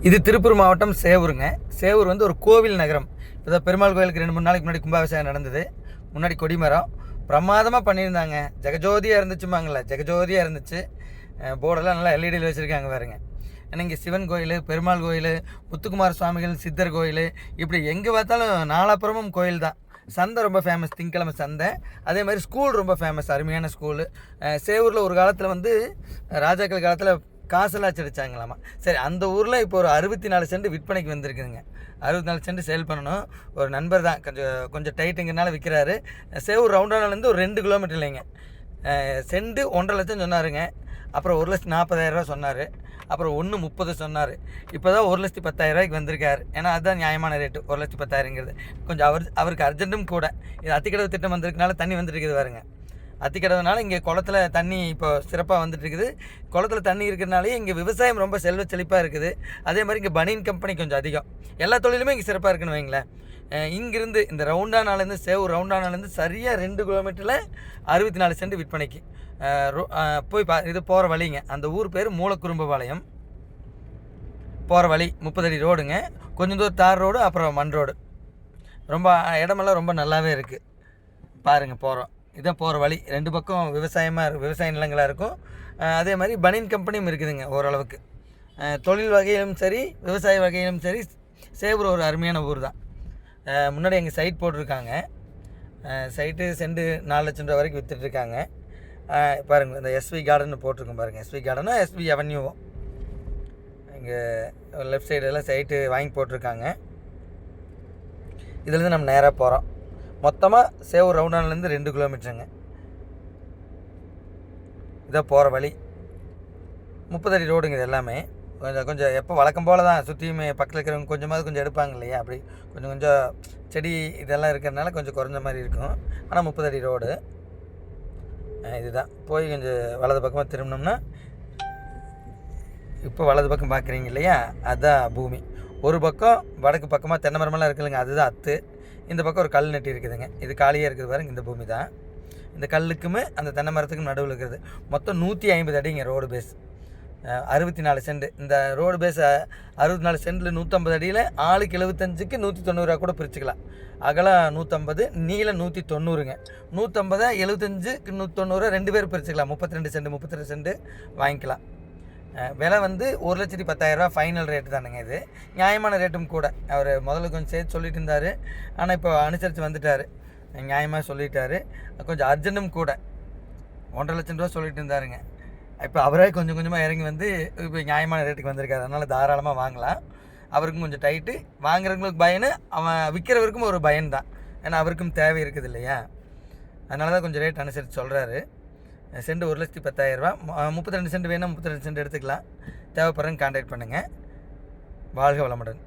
இது திருப்பூர் மாவட்டம் சேவூருங்க. சேவூர் வந்து ஒரு கோவில் நகரம். இப்போ தான் பெருமாள் கோயிலுக்கு 2-3 நாளைக்கு முன்னாடி கும்பாபிஷேகம் நடந்தது. முன்னாடி கொடிமரம் பிரமாதமாக பண்ணியிருந்தாங்க. ஜெகஜோதியாக இருந்துச்சுமாங்களே, ஜெகஜோதியாக இருந்துச்சு. போர்டெல்லாம் நல்லா எல்இடியில் வச்சுருக்காங்க பாருங்க. ஏன்னா இங்கே சிவன் கோயில், பெருமாள் கோயில், முத்துக்குமார சுவாமிகள், சித்தர் கோயில், இப்படி எங்கே பார்த்தாலும் நாலாப்புறமும் கோயில் தான். சந்தை ரொம்ப ஃபேமஸ், திங்கக்கிழமை சந்தை. அதே மாதிரி ஸ்கூல் ரொம்ப ஃபேமஸ், அருமையான ஸ்கூலு. சேவூரில் ஒரு காலத்தில் வந்து ராஜாக்கள் காலத்தில் காசெல்லாம் அச்சடிச்சாங்களாமா. சரி, அந்த ஊரில் இப்போ ஒரு 64 சென்ட் விற்பனைக்கு வந்திருக்குதுங்க. 64 சென்ட் சேல் பண்ணணும். ஒரு நண்பர் தான் கொஞ்சம் டைட்டுங்கிறனால விற்கிறாரு. சேவூர் ரவுண்டானாலேருந்து ஒரு 2 கிலோமீட்டர் இல்லைங்க. சென்ட் 1.5 லட்சம் சொன்னாருங்க. அப்புறம் 1,40,000 சொன்னார். அப்புறம் 1,30 சொன்னார். இப்போ தான் 1,10,000 வந்திருக்காரு. ஏன்னா அதுதான் நியாயமான ரேட்டு, 1,10,000ங்கிறது. கொஞ்சம் அவருக்கு அர்ஜென்ட்டும் கூட. இது அத்திக்கடவு திட்டம் வந்திருக்கனால தண்ணி வந்துருக்குது பாருங்க. அத்திக்கடவுனால இங்கே குளத்துல தண்ணி இப்போ சிறப்பாக வந்துட்டுருக்குது. குளத்துல தண்ணி இருக்கிறனாலே இங்கே விவசாயம் ரொம்ப செல்வ செழிப்பாக இருக்குது. அதே மாதிரி இங்கே பனியன் கம்பெனி கொஞ்சம் அதிகம். எல்லா தொழிலுமே இங்கே சிறப்பாக இருக்குன்னு வைங்களேன். இங்கேருந்து இந்த ரவுண்டானாலேருந்து சேவூர் ரவுண்டானாலேருந்து சரியாக 2 கிலோமீட்டரில் 64 சென்ட் விற்பனைக்கு. போய் இது போகிற வழிங்க. அந்த ஊர் பேர் மூலக்குறும்பபாளையம். போகிற வழி 30 அடி ரோடுங்க. கொஞ்சம் தூரம் தார் ரோடு, அப்புறம் மண் ரோடு. ரொம்ப இடமெல்லாம் ரொம்ப நல்லாவே இருக்குது பாருங்கள். போகிறோம், இதான் போகிற வழி. 2 பக்கம் விவசாய நிலங்களாக இருக்கும். அதே மாதிரி பனியன் கம்பெனியும் இருக்குதுங்க ஓரளவுக்கு. தொழில் வகையிலும் சரி, விவசாய வகையிலும் சரி, சேவூர் ஒரு அருமையான ஊர் தான். முன்னாடி எங்கள் சைட் போட்டிருக்காங்க. சைட்டு சென்ட் 4 லட்சம் ரூபா வரைக்கும் விற்றுட்ருக்காங்க. பாருங்கள், இந்த எஸ்வி கார்டன் போட்டிருக்கோம் பாருங்கள். எஸ்வி கார்டனோ எஸ்வி அவென்யூவோ இங்கே லெஃப்ட் சைடெல்லாம் சைட்டு வாங்கி போட்டிருக்காங்க. இதுலேருந்து நம்ம நேராக போகிறோம். மொத்தமாக சேவூர் ரவுண்டானிலேருந்து 2 கிலோமீட்டருங்க. இதான் போகிற வழி. 30 அடி ரோடுங்க. இது எல்லாமே கொஞ்சம் எப்போ வழக்கம் போல் தான். சுற்றியுமே பக்கத்தில் இருக்கிறவங்க கொஞ்சம் எடுப்பாங்க இல்லையா, அப்படி கொஞ்சம் செடி இதெல்லாம் இருக்கிறதுனால கொஞ்சம் குறைஞ்ச மாதிரி இருக்கும். ஆனால் 30 அடி ரோடு இதுதான். போய் கொஞ்சம் வலது பக்கமாக திரும்பினோம்னா, இப்போ வலது பக்கம் பார்க்குறீங்க இல்லையா, அதுதான் பூமி. ஒரு பக்கம் வடக்கு பக்கமாக தென்னை மரமெல்லாம் இருக்குதுங்க, அதுதான் அத்து. இந்த பக்கம் ஒரு கல் நெட்டி இருக்குதுங்க. இது காலியாக இருக்குது பாருங்க, இந்த பூமி தான். இந்த கல்லுக்குமே அந்த தென்னை மரத்துக்கும் நடுவில் இருக்கிறது. மொத்தம் 150 அடிங்க ரோடு பேஸ். 64 சென்ட். இந்த ரோடு பேஸ் 64 சென்டில் 150 அடியில் ஆளுக்கு 75க்கு 190 ரூபா கூட பிரிச்சுக்கலாம். அகலம் 150, நீளம் 190ங்க. 150 75க்கு 190 2 பேர் பிரிச்சுக்கலாம். 32 சென்ட் வாங்கிக்கலாம். விலை வந்து 1,10,000 ஃபைனல் ரேட்டு தானுங்க. இது நியாயமான ரேட்டும் கூட. அவர் முதல்ல கொஞ்சம் சேர்த்து சொல்லிட்டு இருந்தார். ஆனால் இப்போ அனுசரித்து வந்துட்டார், நியாயமாக சொல்லிட்டார். கொஞ்சம் அர்ஜென்ட்டும் கூட. 1,50,000 லட்சம் ரூபா சொல்லிட்டு இருந்தாருங்க. இப்போ அவரே கொஞ்சமாக இறங்கி வந்து இப்போ நியாயமான ரேட்டுக்கு வந்திருக்காரு. அதனால் தாராளமாக வாங்கலாம். அவருக்கும் கொஞ்சம் டைட்டு, வாங்குறவங்களுக்கு பயனு, அவன் விற்கிறவருக்கும் ஒரு பயன் தான். ஏன்னா அவருக்கும் தேவை இருக்குது இல்லையா, அதனால தான் கொஞ்சம் ரேட் அனுசரித்து சொல்கிறாரு. சென்ட் 1,10,000. 32 சென்ட் வேணும், 32 சென்ட் எடுத்துக்கலாம். தேவைப்படுறவங்க கான்டாக்ட் பண்ணுங்கள். வாழ்க வளமுடன்.